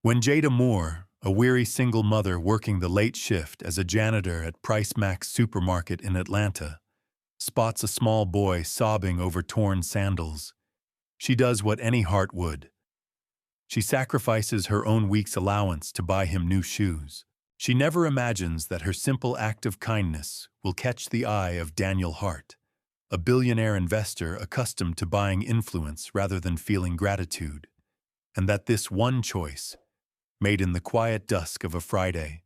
When Jada Moore, a weary single mother working the late shift as a janitor at Price Max supermarket in Atlanta, spots a small boy sobbing over torn sandals, she does what any heart would. She sacrifices her own week's allowance to buy him new shoes. She never imagines that her simple act of kindness will catch the eye of Daniel Hart, a billionaire investor accustomed to buying influence rather than feeling gratitude, and that this one choice, made in the quiet dusk of a Friday,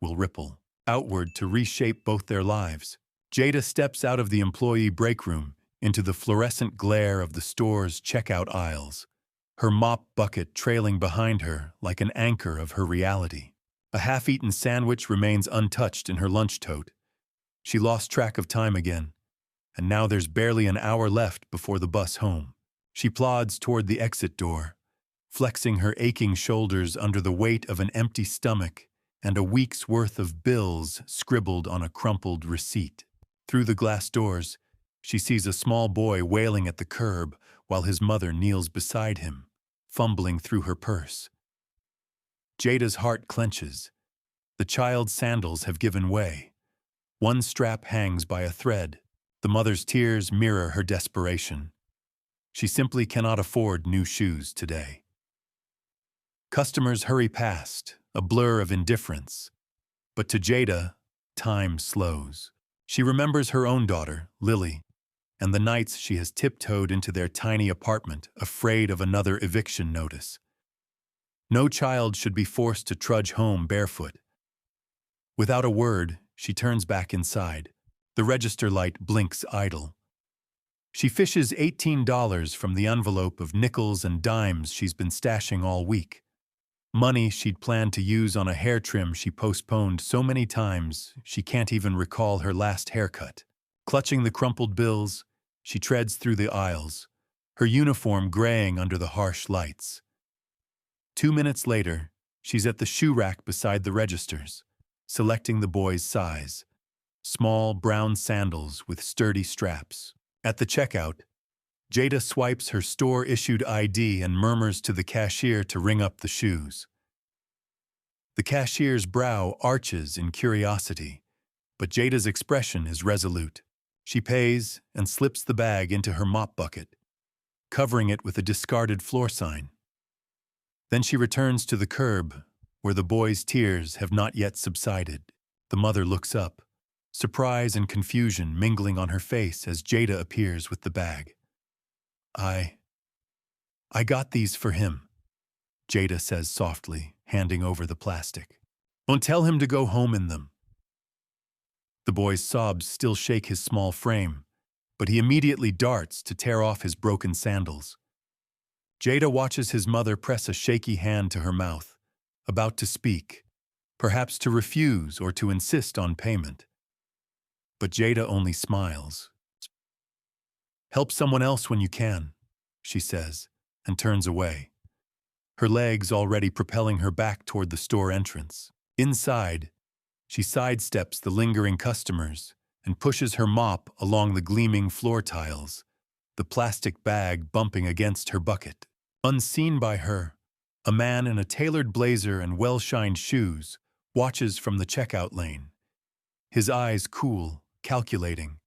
will ripple outward to reshape both their lives. Jada steps out of the employee break room into the fluorescent glare of the store's checkout aisles, her mop bucket trailing behind her like an anchor of her reality. A half-eaten sandwich remains untouched in her lunch tote. She lost track of time again, and now there's barely an hour left before the bus home. She plods toward the exit door, flexing her aching shoulders under the weight of an empty stomach and a week's worth of bills scribbled on a crumpled receipt. Through the glass doors, she sees a small boy wailing at the curb while his mother kneels beside him, fumbling through her purse. Jada's heart clenches. The child's sandals have given way. One strap hangs by a thread. The mother's tears mirror her desperation. She simply cannot afford new shoes today. Customers hurry past, a blur of indifference. But to Jada, time slows. She remembers her own daughter, Lily, and the nights she has tiptoed into their tiny apartment, afraid of another eviction notice. No child should be forced to trudge home barefoot. Without a word, she turns back inside. The register light blinks idle. She fishes $18 from the envelope of nickels and dimes she's been stashing all week. Money she'd planned to use on a hair trim she postponed so many times she can't even recall her last haircut. Clutching the crumpled bills, she treads through the aisles, her uniform graying under the harsh lights. 2 minutes later, she's at the shoe rack beside the registers, selecting the boy's size. Small brown sandals with sturdy straps. At the checkout, Jada swipes her store-issued ID and murmurs to the cashier to ring up the shoes. The cashier's brow arches in curiosity, but Jada's expression is resolute. She pays and slips the bag into her mop bucket, covering it with a discarded floor sign. Then she returns to the curb, where the boy's tears have not yet subsided. The mother looks up, surprise and confusion mingling on her face as Jada appears with the bag. I got these for him, Jada says softly, handing over the plastic. Don't tell him to go home in them. The boy's sobs still shake his small frame, but he immediately darts to tear off his broken sandals. Jada watches his mother press a shaky hand to her mouth, about to speak, perhaps to refuse or to insist on payment. But Jada only smiles. Help someone else when you can, she says, and turns away, her legs already propelling her back toward the store entrance. Inside, she sidesteps the lingering customers and pushes her mop along the gleaming floor tiles, the plastic bag bumping against her bucket. Unseen by her, a man in a tailored blazer and well-shined shoes watches from the checkout lane, his eyes cool, calculating.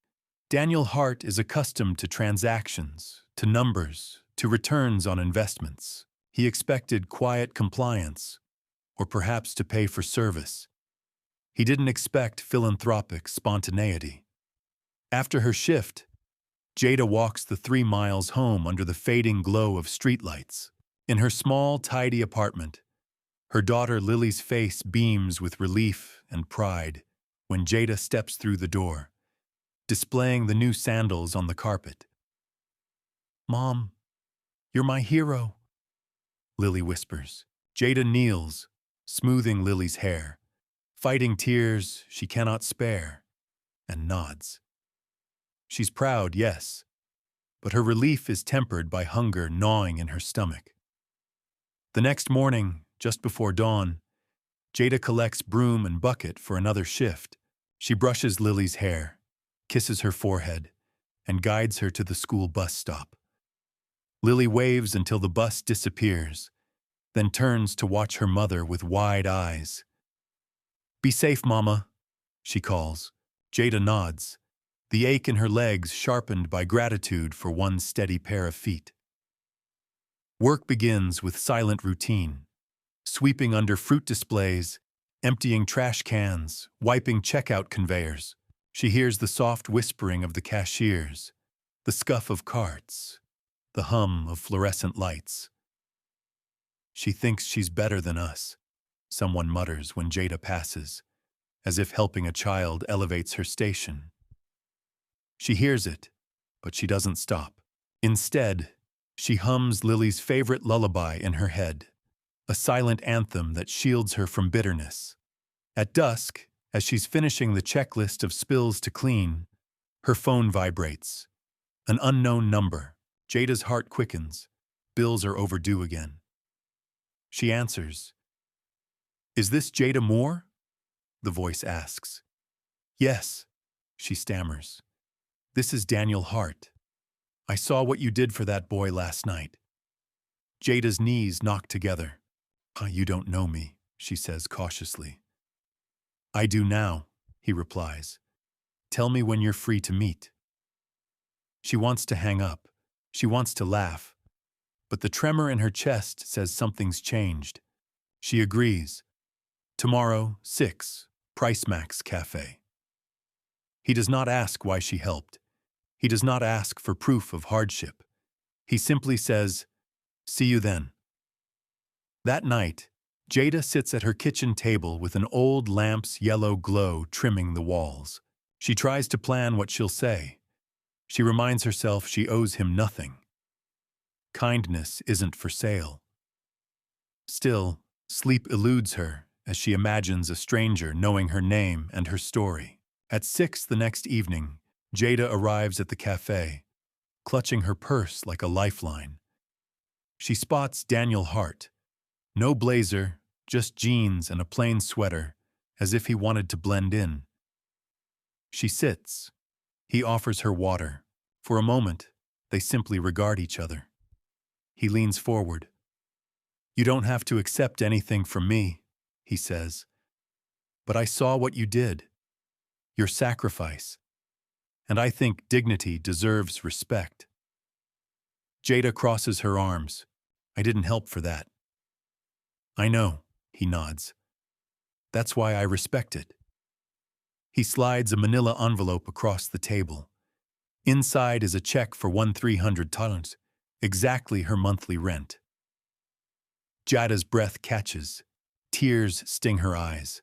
Daniel Hart is accustomed to transactions, to numbers, to returns on investments. He expected quiet compliance, or perhaps to pay for service. He didn't expect philanthropic spontaneity. After her shift, Jada walks the 3 miles home under the fading glow of streetlights. In her small, tidy apartment, her daughter Lily's face beams with relief and pride when Jada steps through the door, displaying the new sandals on the carpet. "Mom, you're my hero," Lily whispers. Jada kneels, smoothing Lily's hair, fighting tears she cannot spare, and nods. She's proud, yes, but her relief is tempered by hunger gnawing in her stomach. The next morning, just before dawn, Jada collects broom and bucket for another shift. She brushes Lily's hair, kisses her forehead, and guides her to the school bus stop. Lily waves until the bus disappears, then turns to watch her mother with wide eyes. "Be safe, Mama," she calls. Jada nods, the ache in her legs sharpened by gratitude for one steady pair of feet. Work begins with silent routine, sweeping under fruit displays, emptying trash cans, wiping checkout conveyors. She hears the soft whispering of the cashiers, the scuff of carts, the hum of fluorescent lights. "She thinks she's better than us," someone mutters when Jada passes, as if helping a child elevates her station. She hears it, but she doesn't stop. Instead, she hums Lily's favorite lullaby in her head, a silent anthem that shields her from bitterness. At dusk, as she's finishing the checklist of spills to clean, her phone vibrates. An unknown number. Jada's heart quickens. Bills are overdue again. She answers. "Is this Jada Moore?" the voice asks. "Yes," she stammers. "This is Daniel Hart. I saw what you did for that boy last night." Jada's knees knock together. "You don't know me," she says cautiously. "I do now," he replies. "Tell me when you're free to meet." She wants to hang up. She wants to laugh. But the tremor in her chest says something's changed. She agrees. "Tomorrow, 6, Price Max Cafe." He does not ask why she helped. He does not ask for proof of hardship. He simply says, "See you then." That night, Jada sits at her kitchen table with an old lamp's yellow glow trimming the walls. She tries to plan what she'll say. She reminds herself she owes him nothing. Kindness isn't for sale. Still, sleep eludes her as she imagines a stranger knowing her name and her story. At 6 the next evening, Jada arrives at the cafe, clutching her purse like a lifeline. She spots Daniel Hart. No blazer, just jeans and a plain sweater, as if he wanted to blend in. She sits. He offers her water. For a moment, they simply regard each other. He leans forward. "You don't have to accept anything from me," he says. "But I saw what you did. Your sacrifice. And I think dignity deserves respect." Jada crosses her arms. "I didn't help for that." "I know," he nods. "That's why I respect it." He slides a manila envelope across the table. Inside is a check for $1,300, exactly her monthly rent. Jada's breath catches. Tears sting her eyes.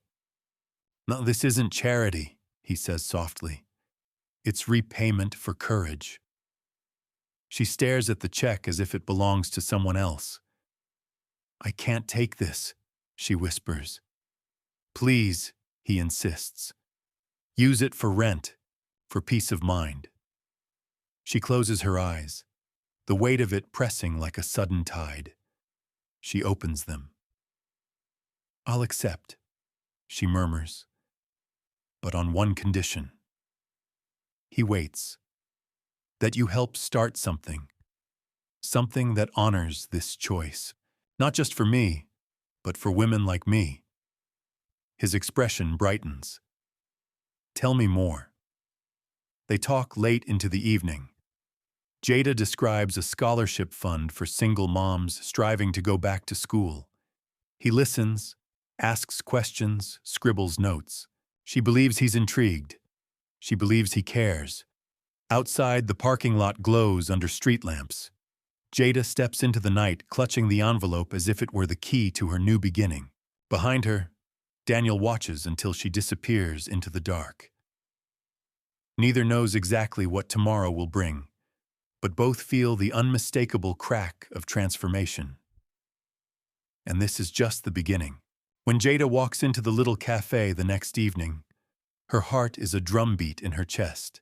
"No, this isn't charity," he says softly. "It's repayment for courage." She stares at the check as if it belongs to someone else. "I can't take this," she whispers. "Please," he insists. "Use it for rent, for peace of mind." She closes her eyes, the weight of it pressing like a sudden tide. She opens them. "I'll accept," she murmurs, "but on one condition." He waits. "That you help start something. Something that honors this choice. Not just for me, but for women like me." His expression brightens. "Tell me more." They talk late into the evening. Jada describes a scholarship fund for single moms striving to go back to school. He listens, asks questions, scribbles notes. She believes he's intrigued. She believes he cares. Outside, the parking lot glows under street lamps. Jada steps into the night, clutching the envelope as if it were the key to her new beginning. Behind her, Daniel watches until she disappears into the dark. Neither knows exactly what tomorrow will bring, but both feel the unmistakable crack of transformation. And this is just the beginning. When Jada walks into the little cafe the next evening, her heart is a drumbeat in her chest.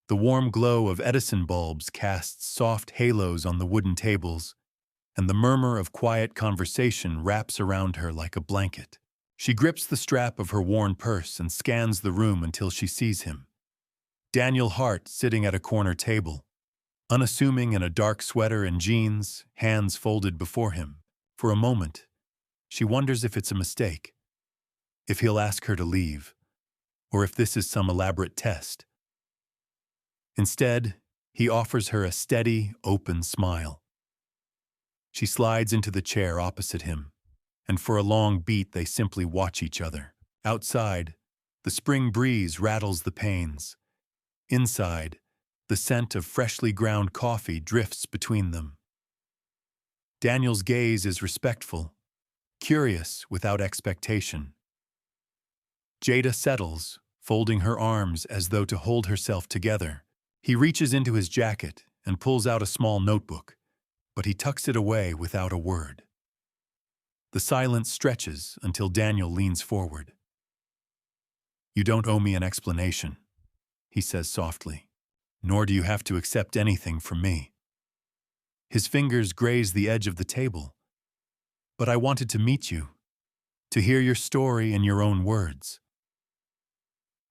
The warm glow of Edison bulbs casts soft halos on the wooden tables, and the murmur of quiet conversation wraps around her like a blanket. She grips the strap of her worn purse and scans the room until she sees him. Daniel Hart sitting at a corner table, unassuming in a dark sweater and jeans, hands folded before him. For a moment, she wonders if it's a mistake, if he'll ask her to leave, or if this is some elaborate test. Instead, he offers her a steady, open smile. She slides into the chair opposite him, and for a long beat they simply watch each other. Outside, the spring breeze rattles the panes. Inside, the scent of freshly ground coffee drifts between them. Daniel's gaze is respectful, curious without expectation. Jada settles, folding her arms as though to hold herself together. He reaches into his jacket and pulls out a small notebook, but he tucks it away without a word. The silence stretches until Daniel leans forward. "You don't owe me an explanation," he says softly, "nor do you have to accept anything from me." His fingers graze the edge of the table. "But I wanted to meet you, to hear your story in your own words."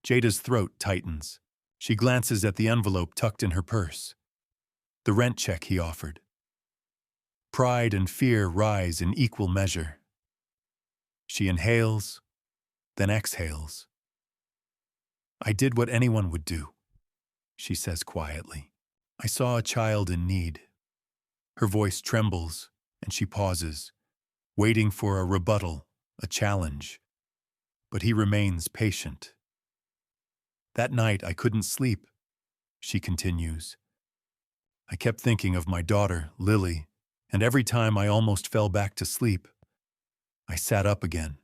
Jada's throat tightens. She glances at the envelope tucked in her purse. The rent check he offered. Pride and fear rise in equal measure. She inhales, then exhales. "I did what anyone would do," she says quietly. "I saw a child in need." Her voice trembles, and she pauses, waiting for a rebuttal, a challenge. But he remains patient. "That night I couldn't sleep," she continues. "I kept thinking of my daughter, Lily, and every time I almost fell back to sleep, I sat up again.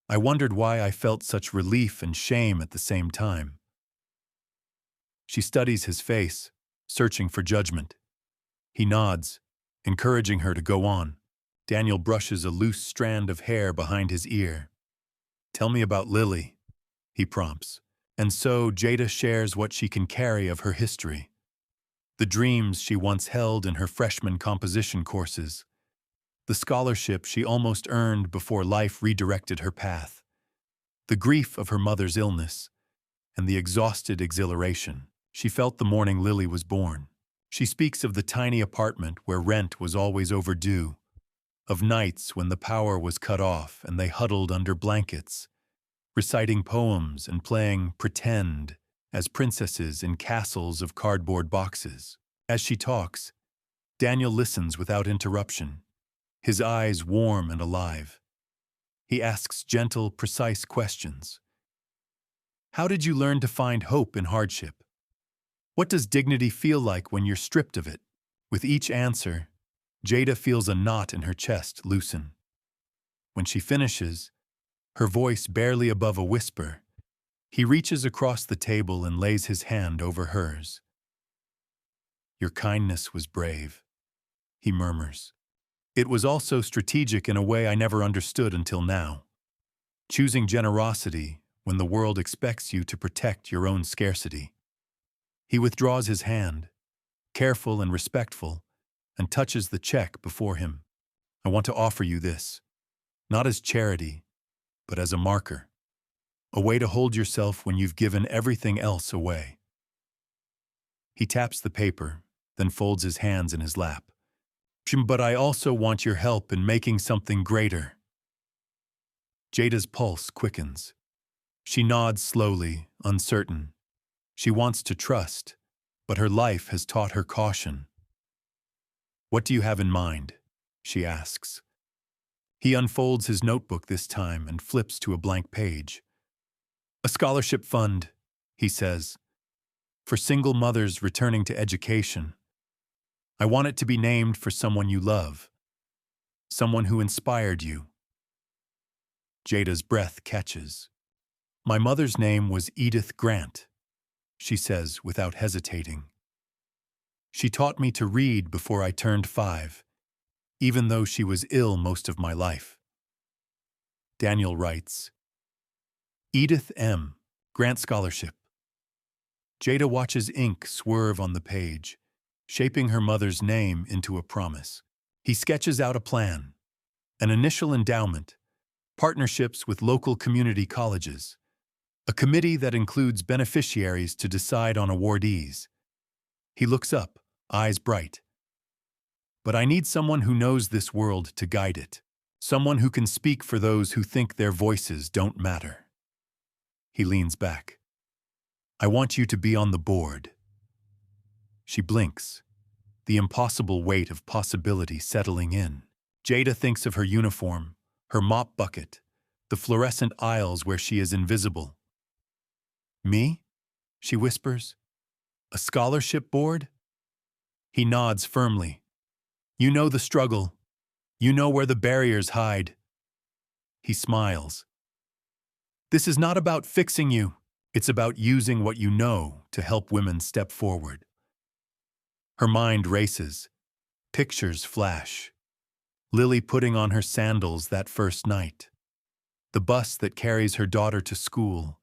I wondered why I felt such relief and shame at the same time." She studies his face, searching for judgment. He nods, encouraging her to go on. Daniel brushes a loose strand of hair behind his ear. "Tell me about Lily," he prompts. And so Jada shares what she can carry of her history. The dreams she once held in her freshman composition courses. The scholarship she almost earned before life redirected her path. The grief of her mother's illness, and the exhausted exhilaration she felt the morning Lily was born. She speaks of the tiny apartment where rent was always overdue, of nights when the power was cut off and they huddled under blankets, reciting poems and playing pretend as princesses in castles of cardboard boxes. As she talks, Daniel listens without interruption, his eyes warm and alive. He asks gentle, precise questions. "How did you learn to find hope in hardship? What does dignity feel like when you're stripped of it?" With each answer, Jada feels a knot in her chest loosen. When she finishes, her voice barely above a whisper, he reaches across the table and lays his hand over hers. "Your kindness was brave," he murmurs. "It was also strategic in a way I never understood until now. Choosing generosity when the world expects you to protect your own scarcity." He withdraws his hand, careful and respectful, and touches the check before him. "I want to offer you this, not as charity, but as a marker. A way to hold yourself when you've given everything else away." He taps the paper, then folds his hands in his lap. "But I also want your help in making something greater." Jada's pulse quickens. She nods slowly, uncertain. She wants to trust, but her life has taught her caution. "What do you have in mind?" she asks. He unfolds his notebook this time and flips to a blank page. "A scholarship fund," he says, "for single mothers returning to education. I want it to be named for someone you love, someone who inspired you." Jada's breath catches. "My mother's name was Edith Grant," she says without hesitating. "She taught me to read before I turned 5, even though she was ill most of my life." Daniel writes, "Edith M. Grant Scholarship." Jada watches ink swerve on the page, shaping her mother's name into a promise. He sketches out a plan, an initial endowment, partnerships with local community colleges, a committee that includes beneficiaries to decide on awardees. He looks up, eyes bright. But I need someone who knows this world to guide it. Someone who can speak for those who think their voices don't matter. He leans back. I want you to be on the board. She blinks, the impossible weight of possibility settling in. Jada thinks of her uniform, her mop bucket, the fluorescent aisles where she is invisible. Me? She whispers. A scholarship board? He nods firmly. You know the struggle. You know where the barriers hide. He smiles. This is not about fixing you. It's about using what you know to help women step forward. Her mind races. Pictures flash. Lily putting on her sandals that first night. The bus that carries her daughter to school.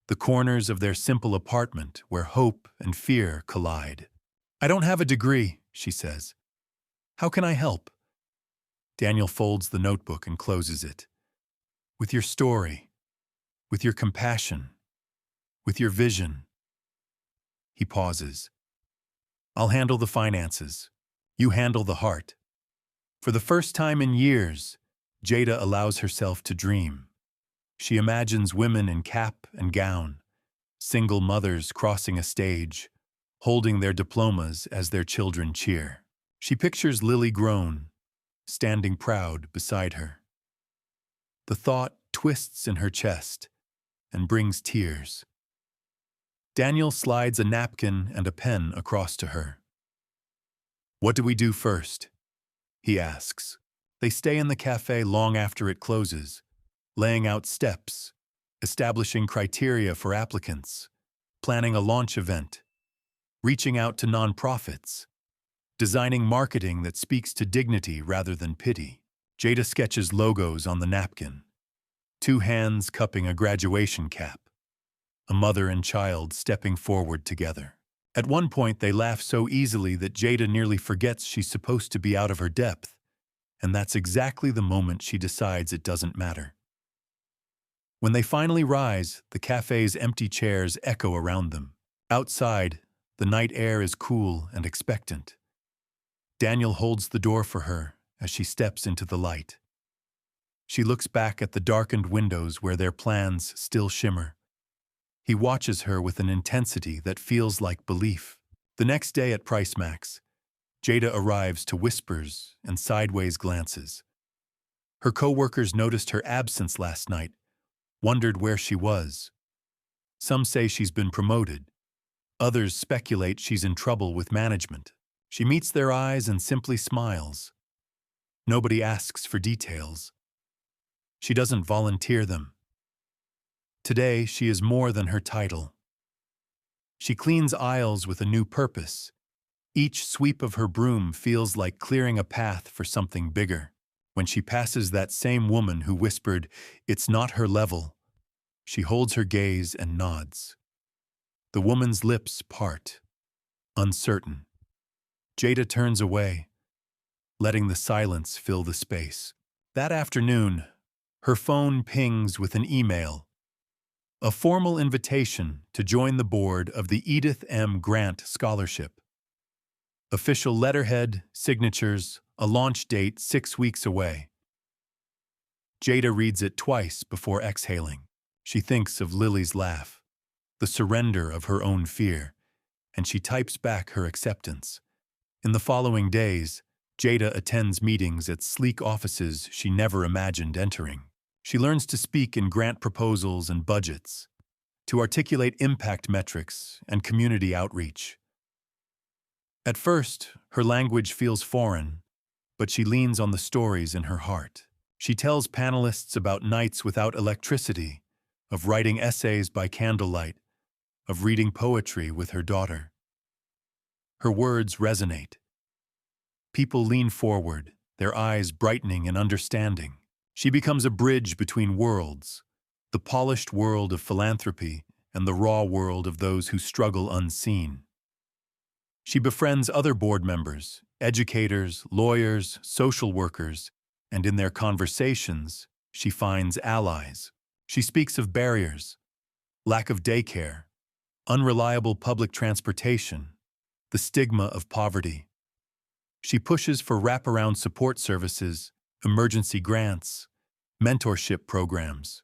The corners of their simple apartment where hope and fear collide. I don't have a degree, she says. How can I help? Daniel folds the notebook and closes it. With your story, with your compassion, with your vision. He pauses. I'll handle the finances. You handle the heart. For the first time in years, Jada allows herself to dream. She imagines women in cap and gown, single mothers crossing a stage, holding their diplomas as their children cheer. She pictures Lily grown, standing proud beside her. The thought twists in her chest and brings tears. Daniel slides a napkin and a pen across to her. What do we do first? He asks. They stay in the cafe long after it closes, laying out steps, establishing criteria for applicants, planning a launch event, reaching out to nonprofits, designing marketing that speaks to dignity rather than pity. Jada sketches logos on the napkin, 2 hands cupping a graduation cap, a mother and child stepping forward together. At one point, they laugh so easily that Jada nearly forgets she's supposed to be out of her depth, and that's exactly the moment she decides it doesn't matter. When they finally rise, the cafe's empty chairs echo around them. Outside, the night air is cool and expectant. Daniel holds the door for her as she steps into the light. She looks back at the darkened windows where their plans still shimmer. He watches her with an intensity that feels like belief. The next day at Price Max, Jada arrives to whispers and sideways glances. Her co-workers noticed her absence last night, wondered where she was. Some say she's been promoted. Others speculate she's in trouble with management. She meets their eyes and simply smiles. Nobody asks for details. She doesn't volunteer them. Today, she is more than her title. She cleans aisles with a new purpose. Each sweep of her broom feels like clearing a path for something bigger. When she passes that same woman who whispered, "It's not her level," she holds her gaze and nods. The woman's lips part, uncertain. Jada turns away, letting the silence fill the space. That afternoon, her phone pings with an email. A formal invitation to join the board of the Edith M. Grant Scholarship. Official letterhead, signatures, a launch date 6 weeks away. Jada reads it twice before exhaling. She thinks of Lily's laugh, the surrender of her own fear, and she types back her acceptance. In the following days, Jada attends meetings at sleek offices she never imagined entering. She learns to speak in grant proposals and budgets, to articulate impact metrics and community outreach. At first, her language feels foreign, but she leans on the stories in her heart. She tells panelists about nights without electricity, of writing essays by candlelight, of reading poetry with her daughter. Her words resonate. People lean forward, their eyes brightening in understanding. She becomes a bridge between worlds, the polished world of philanthropy and the raw world of those who struggle unseen. She befriends other board members, educators, lawyers, social workers, and in their conversations, she finds allies. She speaks of barriers, lack of daycare, unreliable public transportation, the stigma of poverty. She pushes for wraparound support services, emergency grants, mentorship programs.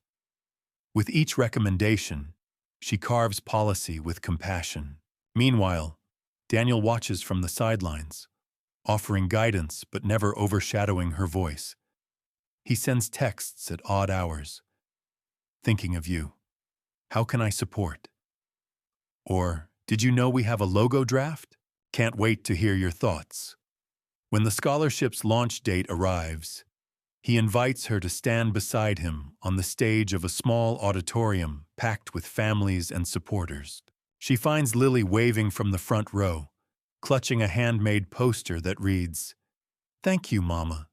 With each recommendation, she carves policy with compassion. Meanwhile, Daniel watches from the sidelines, offering guidance but never overshadowing her voice. He sends texts at odd hours. Thinking of you. How can I support? Or, did you know we have a logo draft? Can't wait to hear your thoughts. When the scholarship's launch date arrives, he invites her to stand beside him on the stage of a small auditorium packed with families and supporters. She finds Lily waving from the front row, clutching a handmade poster that reads, "Thank you, Mama."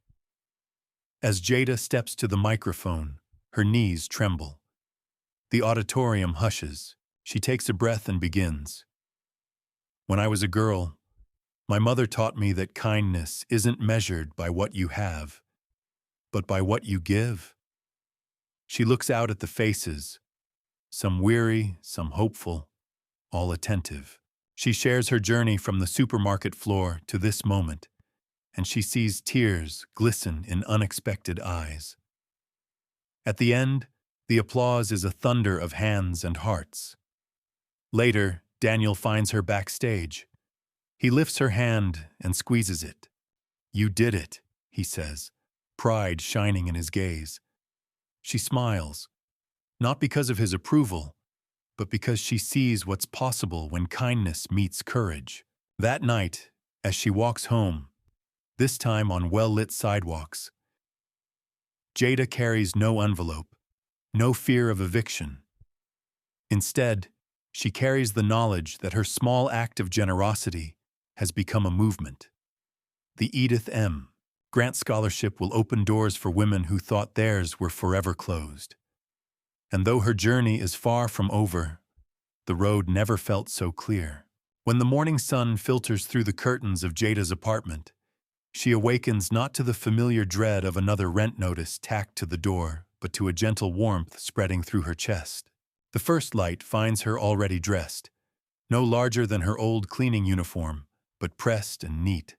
As Jada steps to the microphone, her knees tremble. The auditorium hushes. She takes a breath and begins. When I was a girl, my mother taught me that kindness isn't measured by what you have, but by what you give. She looks out at the faces, some weary, some hopeful, all attentive. She shares her journey from the supermarket floor to this moment, and she sees tears glisten in unexpected eyes. At the end, the applause is a thunder of hands and hearts. Later, Daniel finds her backstage. He lifts her hand and squeezes it. "You did it," he says, pride shining in his gaze. She smiles, not because of his approval, but because she sees what's possible when kindness meets courage. That night, as she walks home, this time on well-lit sidewalks, Jada carries no envelope, no fear of eviction. Instead, she carries the knowledge that her small act of generosity has become a movement. The Edith M. Grant Scholarship will open doors for women who thought theirs were forever closed. And though her journey is far from over, the road never felt so clear. When the morning sun filters through the curtains of Jada's apartment, she awakens not to the familiar dread of another rent notice tacked to the door, but to a gentle warmth spreading through her chest. The first light finds her already dressed, no larger than her old cleaning uniform, but pressed and neat,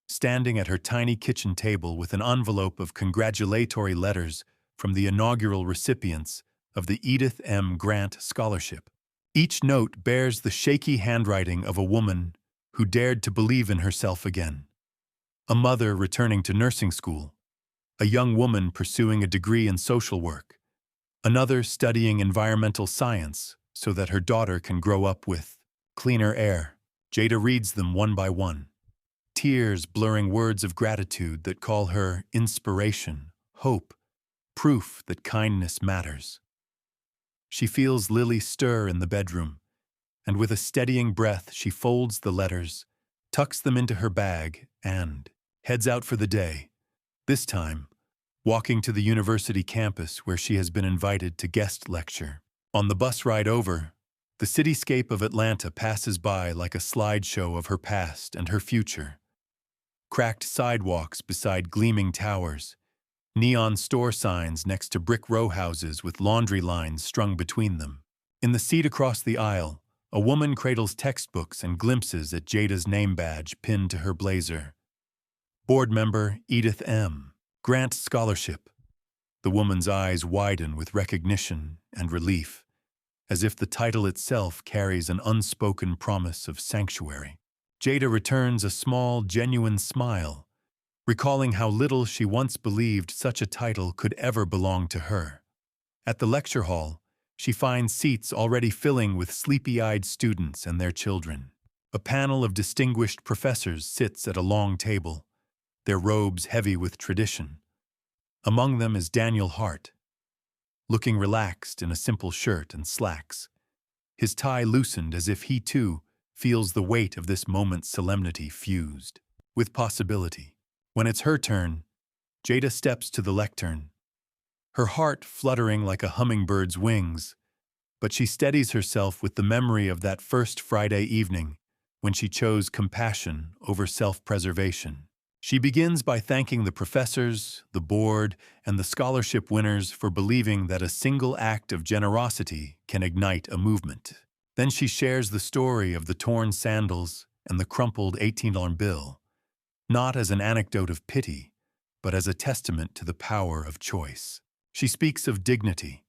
standing at her tiny kitchen table with an envelope of congratulatory letters from the inaugural recipients of the Edith M. Grant Scholarship. Each note bears the shaky handwriting of a woman who dared to believe in herself again. A mother returning to nursing school, a young woman pursuing a degree in social work, another studying environmental science so that her daughter can grow up with cleaner air. Jada reads them one by one, tears blurring words of gratitude that call her inspiration, hope, proof that kindness matters. She feels Lily stir in the bedroom, and with a steadying breath she folds the letters, tucks them into her bag, and heads out for the day, this time walking to the university campus where she has been invited to guest lecture. On the bus ride over, the cityscape of Atlanta passes by like a slideshow of her past and her future. Cracked sidewalks beside gleaming towers, neon store signs next to brick row houses with laundry lines strung between them. In the seat across the aisle, a woman cradles textbooks and glimpses at Jada's name badge pinned to her blazer. Board member Edith M. Grant Scholarship. The woman's eyes widen with recognition and relief, as if the title itself carries an unspoken promise of sanctuary. Jada returns a small, genuine smile, recalling how little she once believed such a title could ever belong to her. At the lecture hall, she finds seats already filling with sleepy-eyed students and their children. A panel of distinguished professors sits at a long table, their robes heavy with tradition. Among them is Daniel Hart, looking relaxed in a simple shirt and slacks, his tie loosened as if he too feels the weight of this moment's solemnity fused with possibility. When it's her turn, Jada steps to the lectern, her heart fluttering like a hummingbird's wings, but she steadies herself with the memory of that first Friday evening when she chose compassion over self-preservation. She begins by thanking the professors, the board, and the scholarship winners for believing that a single act of generosity can ignite a movement. Then she shares the story of the torn sandals and the crumpled $18 bill, not as an anecdote of pity, but as a testament to the power of choice. She speaks of dignity,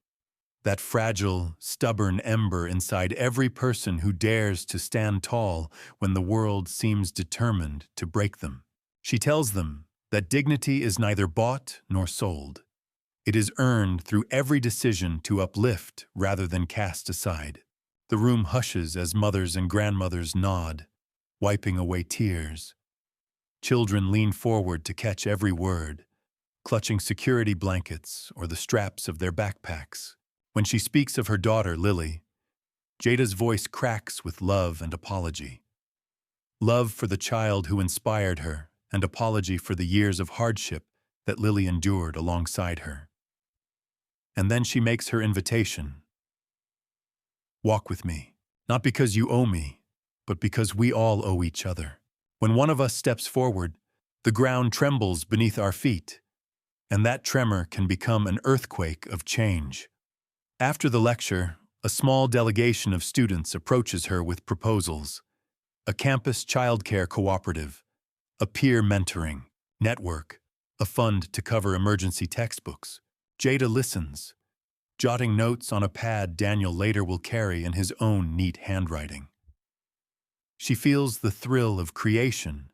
that fragile, stubborn ember inside every person who dares to stand tall when the world seems determined to break them. She tells them that dignity is neither bought nor sold. It is earned through every decision to uplift rather than cast aside. The room hushes as mothers and grandmothers nod, wiping away tears. Children lean forward to catch every word, clutching security blankets or the straps of their backpacks. When she speaks of her daughter, Lily, Jada's voice cracks with love and apology. Love for the child who inspired her, and apology for the years of hardship that Lily endured alongside her. And then she makes her invitation. Walk with me, not because you owe me, but because we all owe each other. When one of us steps forward, the ground trembles beneath our feet, and that tremor can become an earthquake of change. After the lecture, a small delegation of students approaches her with proposals: a campus childcare cooperative, a peer mentoring network, a fund to cover emergency textbooks. Jada listens, jotting notes on a pad Daniel later will carry in his own neat handwriting. She feels the thrill of creation,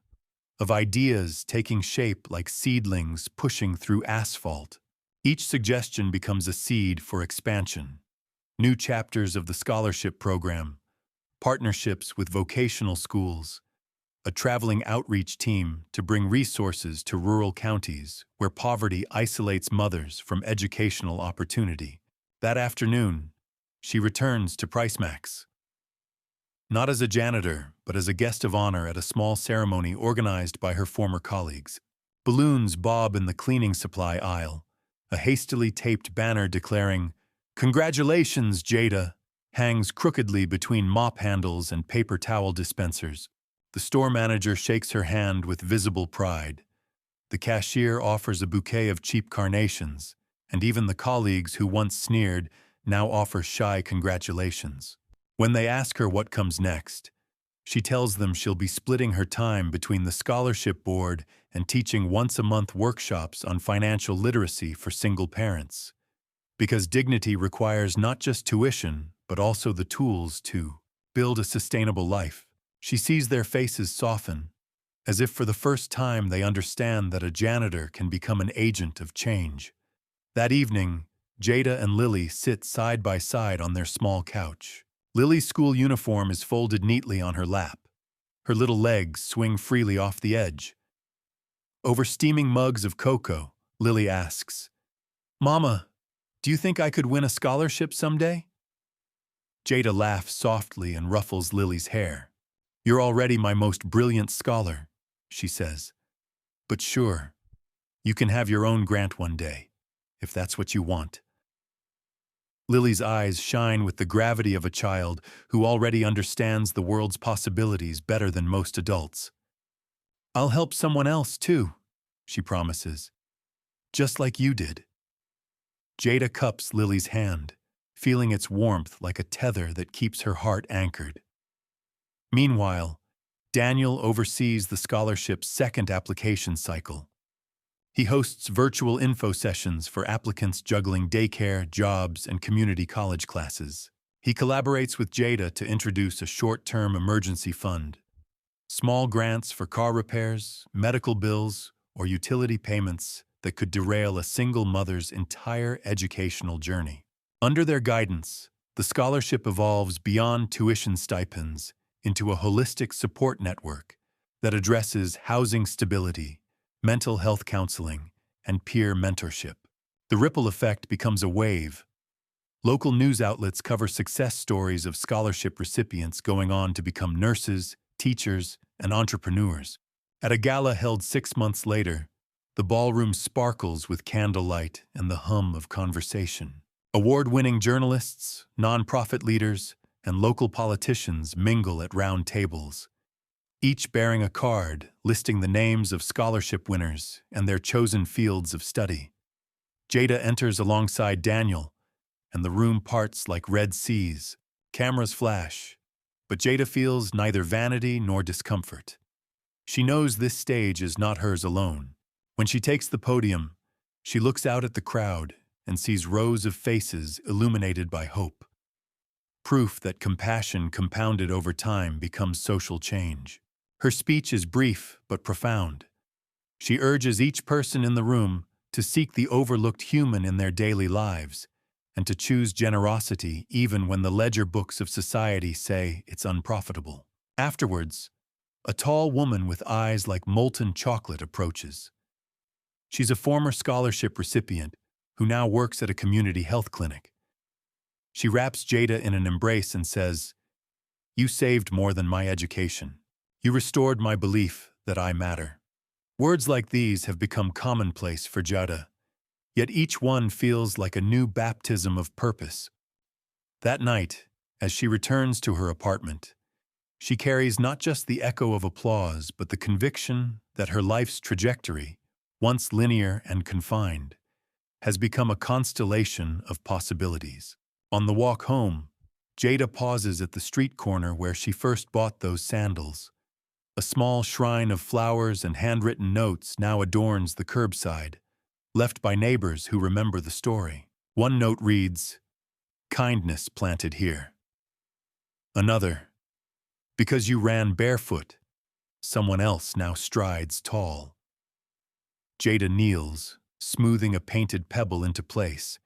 of ideas taking shape like seedlings pushing through asphalt. Each suggestion becomes a seed for expansion. New chapters of the scholarship program, partnerships with vocational schools, a traveling outreach team to bring resources to rural counties where poverty isolates mothers from educational opportunity. That afternoon, she returns to PriceMax. Not as a janitor, but as a guest of honor at a small ceremony organized by her former colleagues. Balloons bob in the cleaning supply aisle. A hastily taped banner declaring, "Congratulations, Jada," hangs crookedly between mop handles and paper towel dispensers. The store manager shakes her hand with visible pride. The cashier offers a bouquet of cheap carnations, and even the colleagues who once sneered now offer shy congratulations. When they ask her what comes next, she tells them she'll be splitting her time between the scholarship board and teaching once-a-month workshops on financial literacy for single parents. Because dignity requires not just tuition, but also the tools to build a sustainable life. She sees their faces soften, as if for the first time they understand that a janitor can become an agent of change. That evening, Jada and Lily sit side by side on their small couch. Lily's school uniform is folded neatly on her lap. Her little legs swing freely off the edge. Over steaming mugs of cocoa, Lily asks, "Mama, do you think I could win a scholarship someday?" Jada laughs softly and ruffles Lily's hair. "You're already my most brilliant scholar," she says. "But sure, you can have your own grant one day, if that's what you want." Lily's eyes shine with the gravity of a child who already understands the world's possibilities better than most adults. "I'll help someone else, too," she promises. "Just like you did." Jada cups Lily's hand, feeling its warmth like a tether that keeps her heart anchored. Meanwhile, Daniel oversees the scholarship's second application cycle. He hosts virtual info sessions for applicants juggling daycare, jobs, and community college classes. He collaborates with Jada to introduce a short-term emergency fund. Small grants for car repairs, medical bills, or utility payments that could derail a single mother's entire educational journey. Under their guidance, the scholarship evolves beyond tuition stipends into a holistic support network that addresses housing stability, mental health counseling, and peer mentorship. The ripple effect becomes a wave. Local news outlets cover success stories of scholarship recipients going on to become nurses, teachers, and entrepreneurs. At a gala held 6 months later, the ballroom sparkles with candlelight and the hum of conversation. Award-winning journalists, nonprofit leaders, and local politicians mingle at round tables, each bearing a card listing the names of scholarship winners and their chosen fields of study. Jada enters alongside Daniel, and the room parts like red seas. Cameras flash, but Jada feels neither vanity nor discomfort. She knows this stage is not hers alone. When she takes the podium, she looks out at the crowd and sees rows of faces illuminated by hope. Proof that compassion compounded over time becomes social change. Her speech is brief but profound. She urges each person in the room to seek the overlooked human in their daily lives and to choose generosity even when the ledger books of society say it's unprofitable. Afterwards, a tall woman with eyes like molten chocolate approaches. She's a former scholarship recipient who now works at a community health clinic. She wraps Jada in an embrace and says, "You saved more than my education. You restored my belief that I matter." Words like these have become commonplace for Jada, yet each one feels like a new baptism of purpose. That night, as she returns to her apartment, she carries not just the echo of applause, but the conviction that her life's trajectory, once linear and confined, has become a constellation of possibilities. On the walk home, Jada pauses at the street corner where she first bought those sandals. A small shrine of flowers and handwritten notes now adorns the curbside, left by neighbors who remember the story. One note reads, "Kindness planted here." Another, "Because you ran barefoot, someone else now strides tall." Jada kneels, smoothing a painted pebble into place,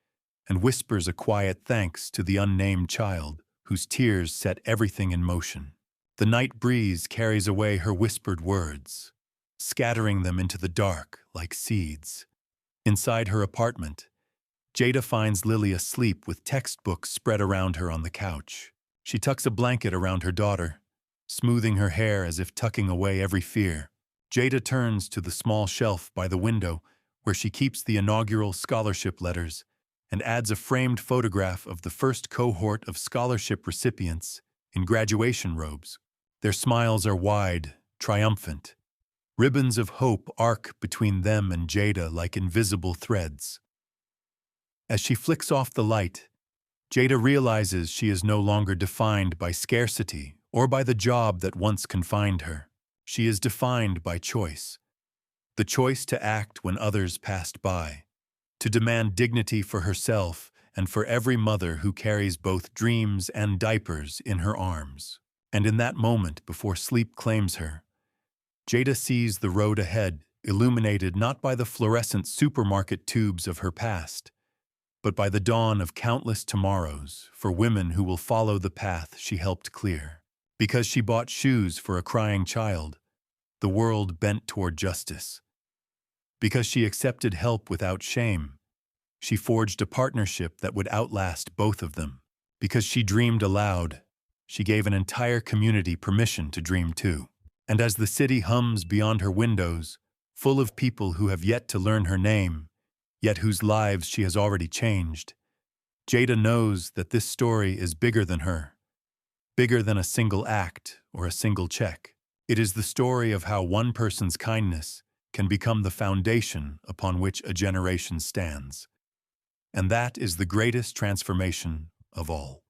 and whispers a quiet thanks to the unnamed child whose tears set everything in motion. The night breeze carries away her whispered words, scattering them into the dark like seeds. Inside her apartment, Jada finds Lily asleep with textbooks spread around her on the couch. She tucks a blanket around her daughter, smoothing her hair as if tucking away every fear. Jada turns to the small shelf by the window where she keeps the inaugural scholarship letters and adds a framed photograph of the first cohort of scholarship recipients in graduation robes. Their smiles are wide, triumphant. Ribbons of hope arc between them and Jada like invisible threads. As she flicks off the light, Jada realizes she is no longer defined by scarcity or by the job that once confined her. She is defined by choice. The choice to act when others passed by, to demand dignity for herself and for every mother who carries both dreams and diapers in her arms. And in that moment before sleep claims her, Jada sees the road ahead, illuminated not by the fluorescent supermarket tubes of her past, but by the dawn of countless tomorrows for women who will follow the path she helped clear. Because she bought shoes for a crying child, the world bent toward justice. Because she accepted help without shame, she forged a partnership that would outlast both of them. Because she dreamed aloud, she gave an entire community permission to dream too. And as the city hums beyond her windows, full of people who have yet to learn her name, yet whose lives she has already changed, Jada knows that this story is bigger than her, bigger than a single act or a single check. It is the story of how one person's kindness can become the foundation upon which a generation stands. And that is the greatest transformation of all.